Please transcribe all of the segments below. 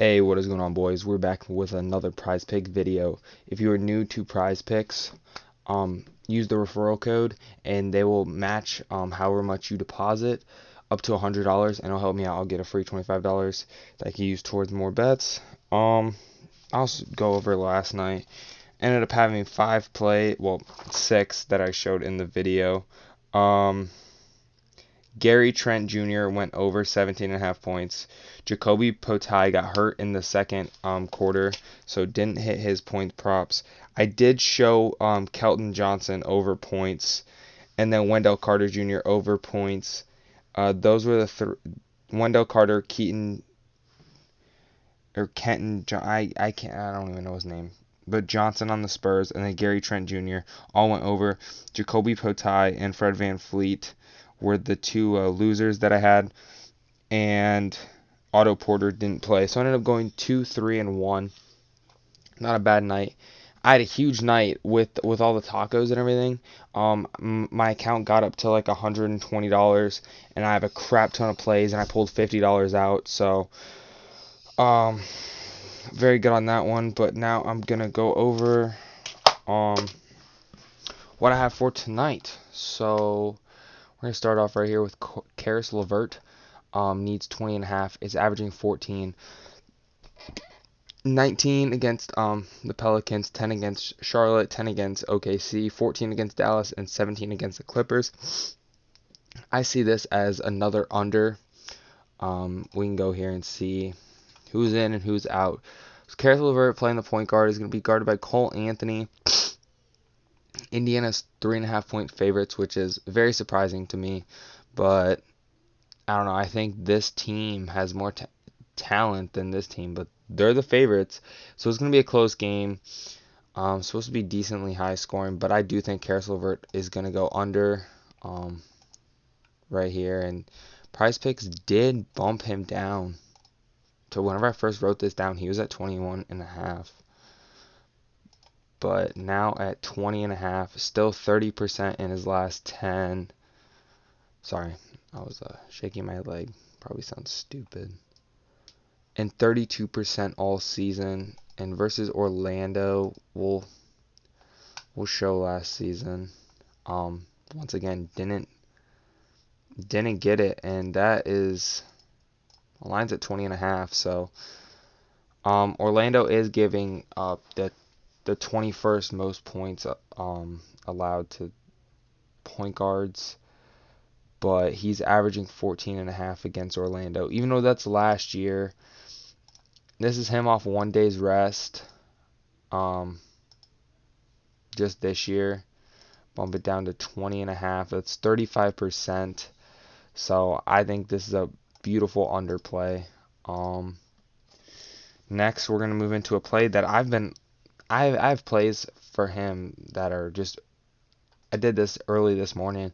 Hey, what is going on, boys? We're back with another prize pick video. If you are new to prize picks, use the referral code and they will match however much you deposit up to $100, and it'll help me out. I'll get a free $25 that I can use towards more bets. I'll go over last night. Ended up having 6 that I showed in the video. Gary Trent Jr. went over 17.5 points. Jacoby Potay got hurt in the second quarter, so didn't hit his point props. I did show Kelton Johnson over points, and then Wendell Carter Jr. over points. Those were the Wendell Carter, Kenton. I don't even know his name. But Johnson on the Spurs, and then Gary Trent Jr. all went over. Jacoby Potay and Fred VanVleet were the two losers that I had, and Otto Porter didn't play. So I ended up going 2, 3, and 1. Not a bad night. I had a huge night with all the tacos and everything. My account got up to like $120, and I have a crap ton of plays, and I pulled $50 out. So, very good on that one. But now I'm gonna go over what I have for tonight. So we're going to start off right here with Caris LeVert. Needs 20.5. Is averaging 14. 19 against the Pelicans, 10 against Charlotte, 10 against OKC, 14 against Dallas, and 17 against the Clippers. I see this as another under. We can go here and see who's in and who's out. So Caris LeVert playing the point guard is going to be guarded by Cole Anthony. Indiana's 3.5 point favorites, which is very surprising to me, but I don't know. I think this team has more talent than this team, but they're the favorites, so it's going to be a close game. Supposed to be decently high scoring, but I do think Caris LeVert is going to go under right here, and Prize Picks did bump him down to whenever I first wrote this down, he was at 21.5. But now at 20.5, still 30% in his last 10. Sorry, I was shaking my leg. Probably sounds stupid. And 32% all season. And versus Orlando, we'll show last season. Once again, didn't get it, and that is line's at 20.5. So Orlando is giving up the 21st most points allowed to point guards, but he's averaging 14.5 against Orlando, even though that's last year. This is him off 1 day's rest, just this year. Bump it down to 20.5. That's 35%. So I think this is a beautiful underplay. Next, we're gonna move into a play that I have plays for him that are just. I did this early this morning.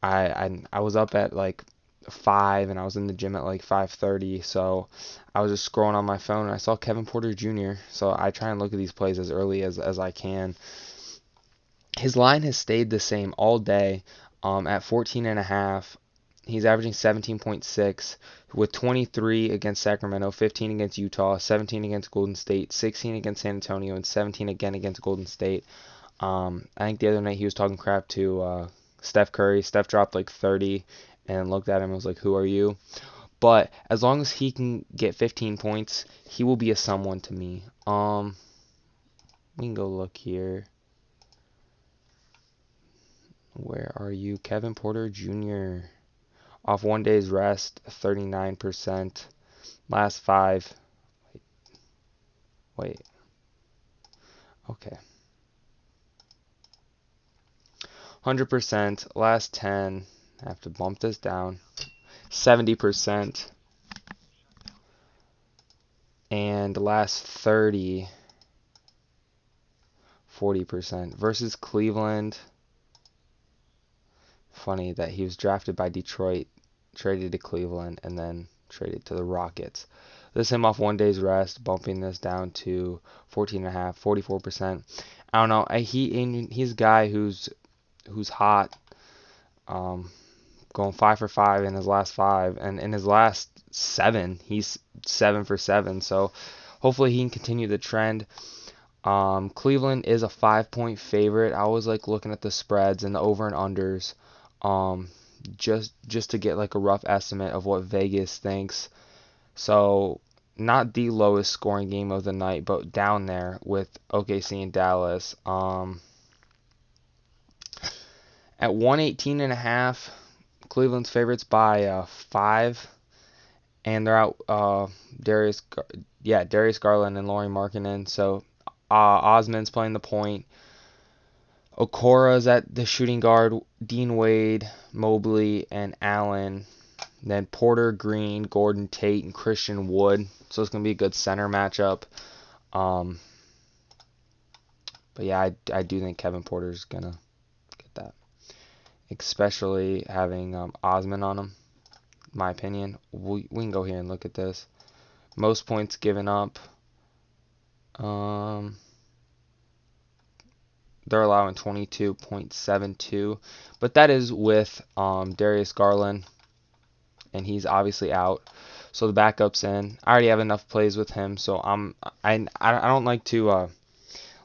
I was up at like 5 and I was in the gym at like 5:30, so I was just scrolling on my phone and I saw Kevin Porter Jr. So I try and look at these plays as early as I can. His line has stayed the same all day, at 14.5. He's averaging 17.6 with 23 against Sacramento, 15 against Utah, 17 against Golden State, 16 against San Antonio, and 17 again against Golden State. I think the other night he was talking crap to Steph Curry. Steph dropped like 30 and looked at him and was like, "Who are you?" But as long as he can get 15 points, he will be a someone to me. We can go look here. Where are you? Kevin Porter Jr. Off 1 day's rest, 39%. Last 5. Wait. Okay. 100%. Last 10. I have to bump this down. 70%. And last 30. 40%. Versus Cleveland. Funny that he was drafted by Detroit, traded to Cleveland, and then traded to the Rockets. This is him off 1 day's rest, bumping this down to 14.5, 44%. I don't know. He's a guy who's hot. going 5 for 5 in his last 5, and in his last 7, he's 7 for 7. So hopefully he can continue the trend. Cleveland is a 5-point favorite. I always like looking at the spreads and the over and unders, just to get like a rough estimate of what Vegas thinks. So not the lowest scoring game of the night, but down there with OKC and Dallas. At 118.5, Cleveland's favorites by 5, and they're out Darius Garland and Lauri Markkanen. So Osman's playing the point. Okora's at the shooting guard. Dean Wade, Mobley, and Allen. Then Porter, Green, Gordon, Tate, and Christian Wood. So it's going to be a good center matchup. But yeah, I do think Kevin Porter's going to get that. Especially having Osman on him, in my opinion. We can go here and look at this. Most points given up. They're allowing 22.72. But that is with Darius Garland. And he's obviously out. So the backup's in. I already have enough plays with him. So I don't like to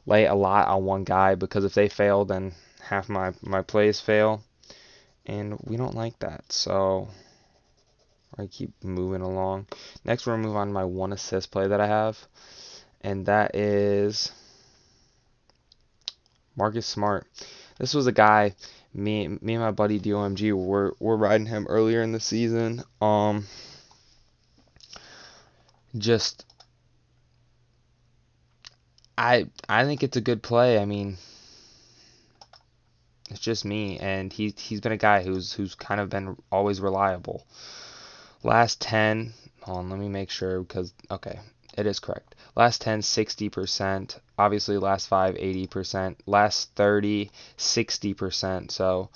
lay a lot on one guy, because if they fail, then half my plays fail. And we don't like that. So I keep moving along. Next, we're going to move on to my 1 assist play that I have. And that is Marcus Smart. This was a guy, me and my buddy domg were riding him earlier in the season. I think it's a good play. I mean, it's just me, and he's been a guy who's kind of been always reliable. Last 10, hold on, let me make sure, because okay, it is correct. Last 10, 60%. Obviously, last 5, 80%. Last 30, 60%. So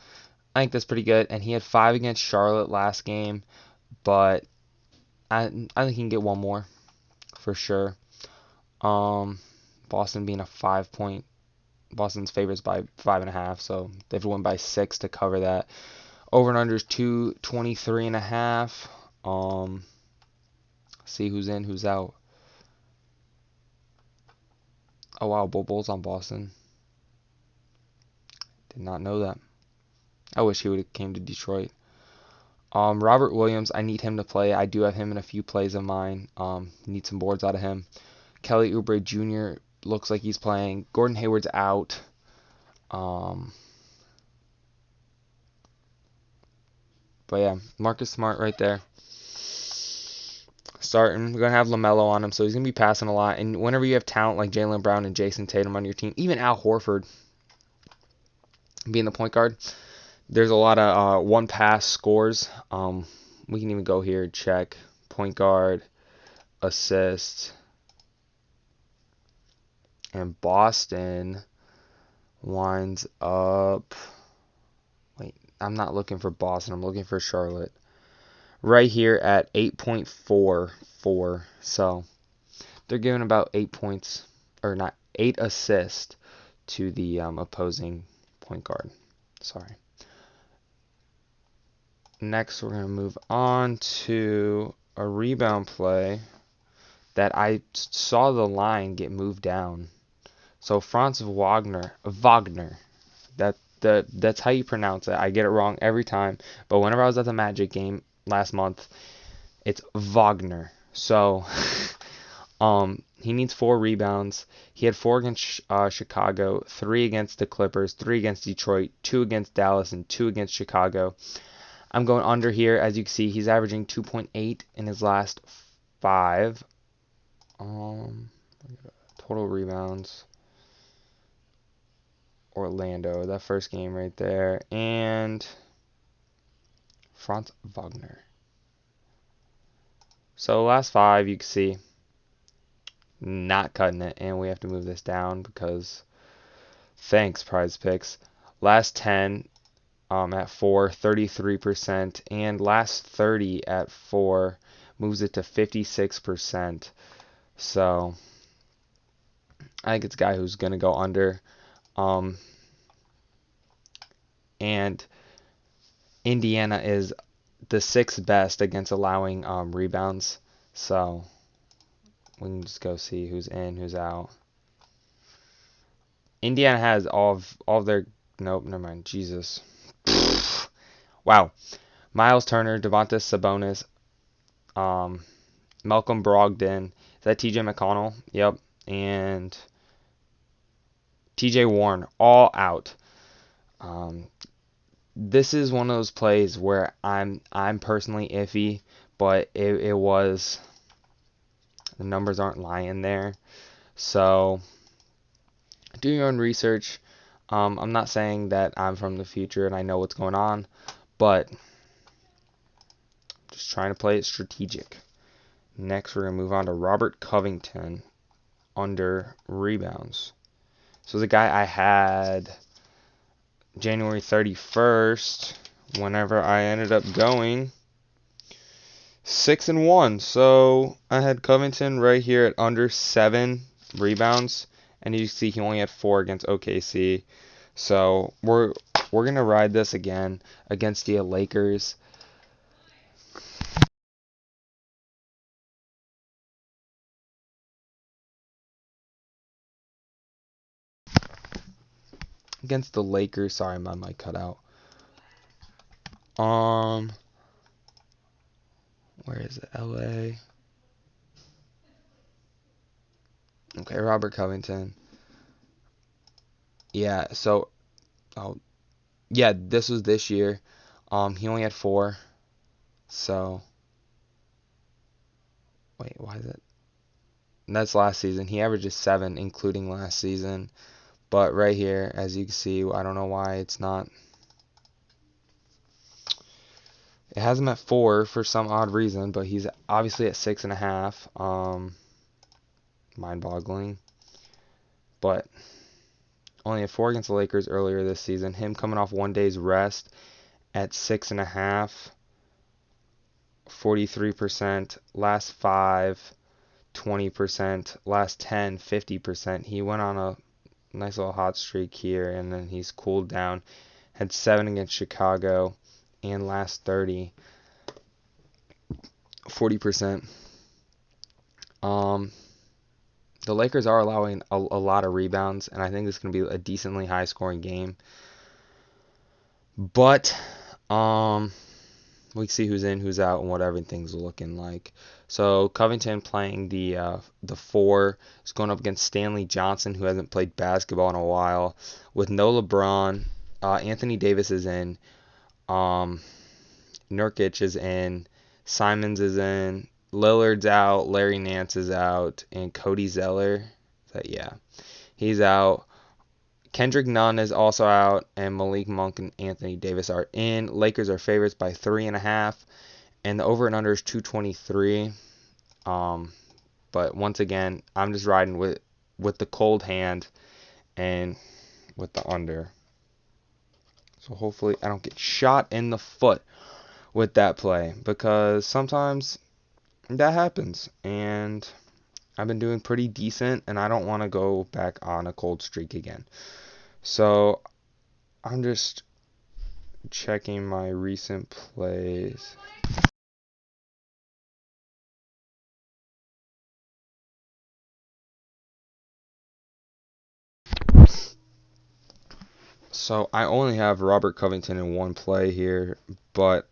I think that's pretty good. And he had 5 against Charlotte last game, but I think he can get one more for sure. Boston being a 5-point. Boston's favorites by 5.5, so they have to win by 6 to cover that. Over and under is 223.5. See who's in, who's out. Oh wow, Bull's on Boston. Did not know that. I wish he would have came to Detroit. Robert Williams, I need him to play. I do have him in a few plays of mine. Need some boards out of him. Kelly Oubre Jr. looks like he's playing. Gordon Hayward's out. But yeah, Marcus Smart right there. Starting. We're going to have LaMelo on him, so he's going to be passing a lot. And whenever you have talent like Jaylen Brown and Jason Tatum on your team, even Al Horford being the point guard, there's a lot of one-pass scores. We can even go here and check. Point guard, assists. And Boston lines up. Wait, I'm not looking for Boston. I'm looking for Charlotte. Right here at 8.44. So they're giving about 8 points, or not, 8 assists to the opposing point guard. Sorry. Next, we're going to move on to a rebound play that I saw the line get moved down. So Franz Wagner, that's how you pronounce it. I get it wrong every time, but whenever I was at the Magic game last month, it's Wagner. So he needs 4 rebounds. He had 4 against Chicago, 3 against the Clippers, 3 against Detroit, 2 against Dallas, and 2 against Chicago. I'm going under here. As you can see, he's averaging 2.8 in his last 5. Total rebounds. Orlando, that first game right there. And Franz Wagner. So last 5, you can see, not cutting it. And we have to move this down because, thanks, Prize Picks. Last 10 at 4, 33%. And last 30 at 4 moves it to 56%. So I think it's a guy who's going to go under. And Indiana is the sixth best against allowing rebounds. So we can just go see who's in, who's out. Indiana has all of their. Nope, never mind. Jesus. Wow. Miles Turner, Domantas Sabonis, Malcolm Brogdon. Is that TJ McConnell? Yep. And TJ Warren, all out. This is one of those plays where I'm personally iffy, but it was, the numbers aren't lying there. So do your own research. I'm not saying that I'm from the future and I know what's going on, but just trying to play it strategic. Next, we're going to move on to Robert Covington under rebounds. So the guy I had January 31st, whenever I ended up going 6-1. So I had Covington right here at under 7 rebounds, and you see he only had 4 against OKC. So we're gonna ride this again against the Lakers. Against the Lakers, sorry, my mic cut out. Where is it? LA. Okay, Robert Covington. Yeah, so yeah, this was this year. He only had 4. So wait, why is it? That's last season. He averages 7, including last season. But right here, as you can see, I don't know why it's not. It has him at 4 for some odd reason, but he's obviously at 6.5. Mind-boggling. But only a 4 against the Lakers earlier this season. Him coming off 1 day's rest at 6.5. 43%. Last 5, 20%. Last 10, 50%. He went on a nice little hot streak here, and then he's cooled down. Had 7 against Chicago, and last 30, 40%. The Lakers are allowing a lot of rebounds, and I think this is going to be a decently high-scoring game. But we see who's in, who's out, and what everything's looking like. So Covington playing the 4 is going up against Stanley Johnson, who hasn't played basketball in a while. With no LeBron, Anthony Davis is in, Nurkic is in, Simons is in, Lillard's out, Larry Nance is out, and Cody Zeller, he's out. Kendrick Nunn is also out, and Malik Monk and Anthony Davis are in. Lakers are favorites by 3.5, and the over and under is 223. But once again, I'm just riding with the cold hand and with the under. So hopefully I don't get shot in the foot with that play, because sometimes that happens, and I've been doing pretty decent, and I don't want to go back on a cold streak again. So I'm just checking my recent plays. So I only have Robert Covington in one play here, but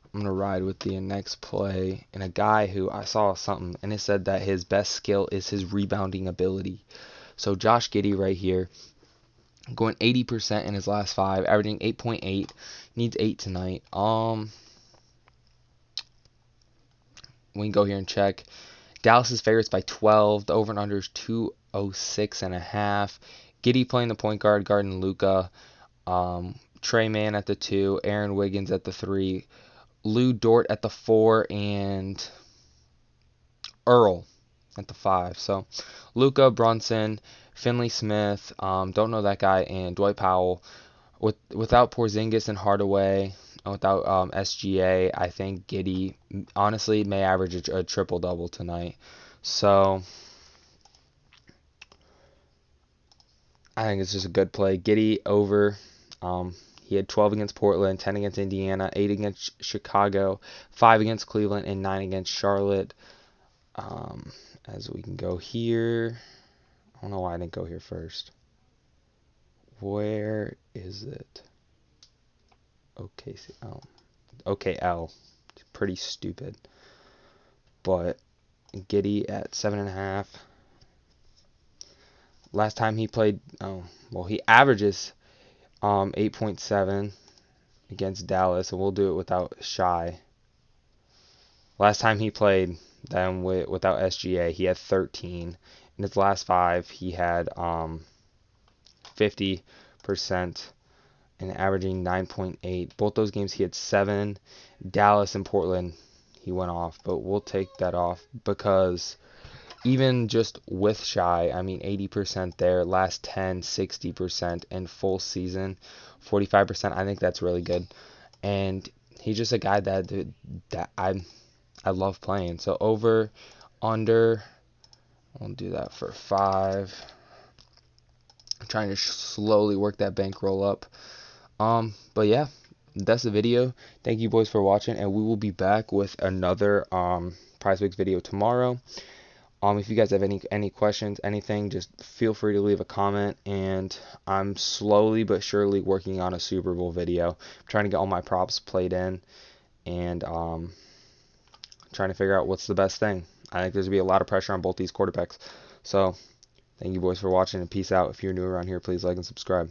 I'm going to ride with the next play and a guy who I saw something, and it said that his best skill is his rebounding ability. So Josh Giddey right here, going 80% in his last 5, averaging 8.8, needs 8 tonight. We can go here and check. Dallas is favorites by 12. The over and under is 206.5. Giddey playing the point guard, guarding Luka. Trey Mann at the 2. Aaron Wiggins at the 3. Lou Dort at the 4. And Earl at the 5. So Luka, Brunson, Finley Smith, don't know that guy, and Dwight Powell. Without Porzingis and Hardaway, without SGA, I think Giddey honestly may average a triple-double tonight. So I think it's just a good play. Giddey over. He had 12 against Portland, 10 against Indiana, 8 against Chicago, 5 against Cleveland, and 9 against Charlotte. As we can go here, I don't know why I didn't go here first. Where is it? OKC. OKL. Pretty stupid. But Giddey at 7.5. Last time he played, he averages 8.7 against Dallas, and we'll do it without Shy. Last time he played them without SGA, he had 13. In his last 5, he had 50% and averaging 9.8. Both those games he had 7. Dallas and Portland, he went off, but we'll take that off because even just with Shy, 80% there, last 10, 60%, and full season, 45%. I think that's really good. And he's just a guy that I love playing. So over, under, I'll do that for 5. I'm trying to slowly work that bankroll up. But yeah, that's the video. Thank you boys for watching, and we will be back with another PrizePicks video tomorrow. If you guys have any questions, anything, just feel free to leave a comment. And I'm slowly but surely working on a Super Bowl video. I'm trying to get all my props played in, and trying to figure out what's the best thing. I think there's going to be a lot of pressure on both these quarterbacks. So, thank you boys for watching, and peace out. If you're new around here, please like and subscribe.